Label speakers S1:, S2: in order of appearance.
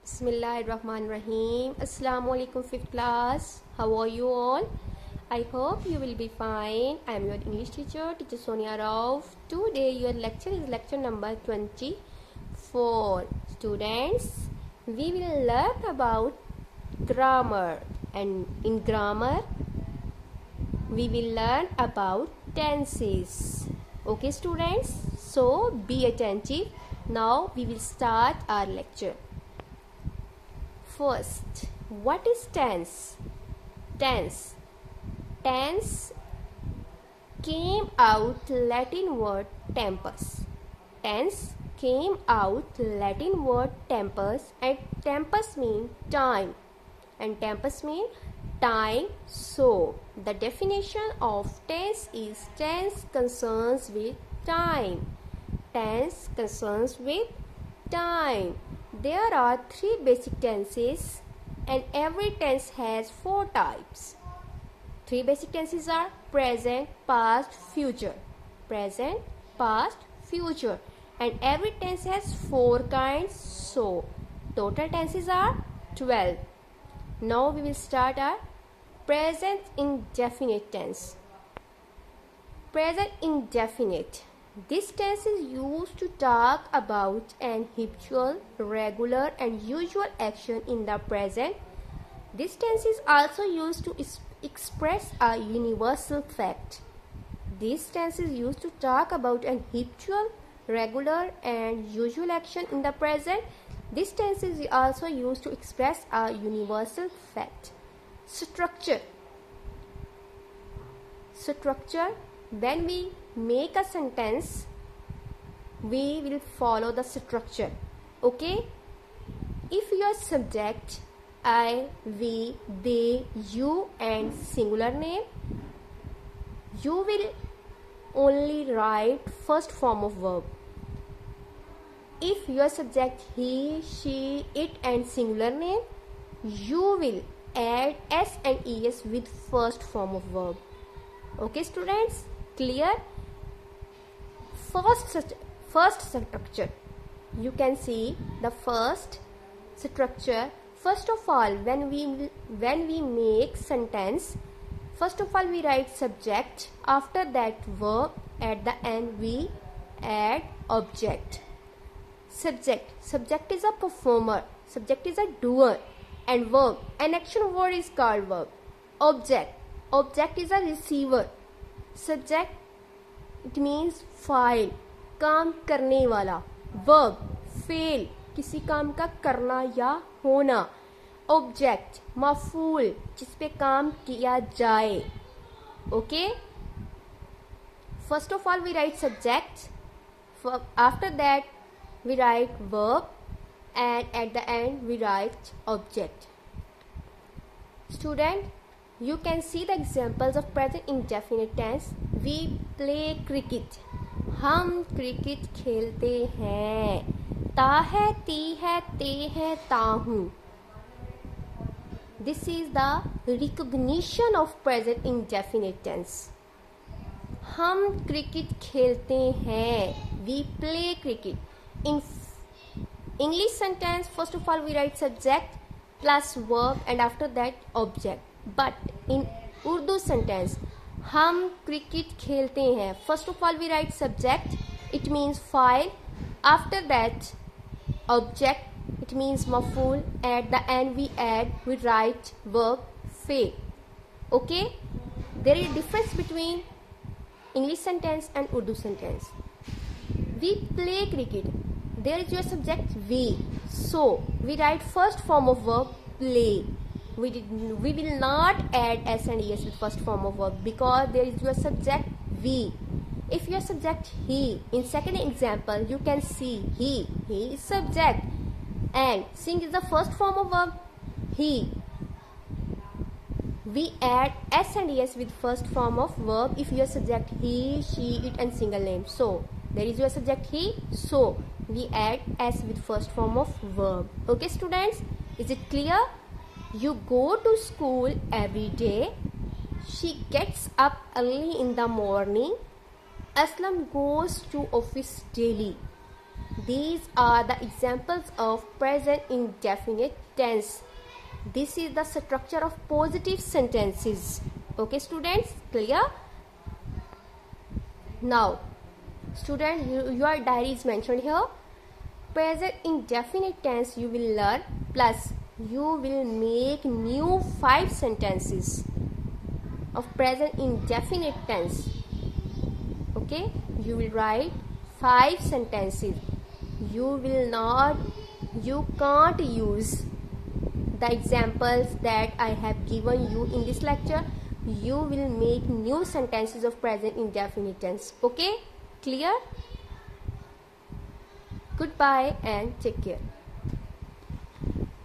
S1: Bismillahirrahmanirrahim. Assalamualaikum fifth class. How are you all? I hope you will be fine. I am your English teacher, Teacher Sonia Rao. Today your lecture is lecture number 24. Students, we will learn about grammar, and in grammar we will learn about tenses. Okay students, so be attentive. Now we will start our lecture. First, what is tense? Tense came out Latin word tempus. Tense came out Latin word tempus, and tempus mean time, and tempus mean time. So the definition of tense is tense concerns with time. Tense concerns with time. There are 3 basic tenses, and every tense has 4 types. 3 basic tenses are present, past, future. Present, past, future. And every tense has 4 kinds. So total tenses are 12. Now we will start our present indefinite tense. Present indefinite. This tense is used to talk about an habitual, regular and usual action in the present. This tense is also used to express a universal fact. This tense is used to talk about an habitual, regular and usual action in the present. This tense is also used to express a universal fact. Structure. When we make a sentence, we will follow the structure. Okay? If your subject I, we, they, you and singular name, you will only write first form of verb. If your subject he, she, it and singular name, you will add s and es with first form of verb. Okay students, clear? First structure. You can see the first structure. First of all, when we make sentence, first of all we write subject. After that verb. At the end we add object. Subject is a performer. Subject is a doer. And verb, an action word is called verb. Object is a receiver. Subject, it means file, काम करने वाला. Verb, fail, किसी काम का करना या होना. Object, मफूल, जिस पे काम किया जाए. Okay? First of all we write subject. After that we write verb, and at the end we write object. Student, you can see the examples of present indefinite tense. We play cricket. हम cricket खेलते हैं. ता है, ती है, ते है, ता हूँ. This is the recognition of present indefinite tense. हम क्रिकेट खेलते हैं. We play cricket. In English sentence, first of all we write subject plus verb and after that object. But in Urdu sentence, हम cricket खेलते हैं. First of all we write subject, it means file. After that object, it means maful. At the end we write verb fail. Okay? There is a difference between English sentence and Urdu sentence. We play cricket. There is your subject we. So we write first form of verb play. We will not add s and es with first form of verb because there is your subject we. If your subject he, in second example you can see he is subject and sing is the first form of verb he. We add s and es with first form of verb if your subject he, she, it and single name. So there is your subject he, so we add s with first form of verb. Okay students, is it clear? You go to school every day. She gets up early in the morning. Aslam goes to office daily. These are the examples of present indefinite tense. This is the structure of positive sentences. Okay students, clear? Now student, your diary is mentioned here. Present indefinite tense you will learn, plus you will make new 5 sentences of present indefinite tense. Okay, you will write 5 sentences. You can't use the examples that I have given you in this lecture. You will make new sentences of present indefinite tense. Okay, clear? Goodbye and take care.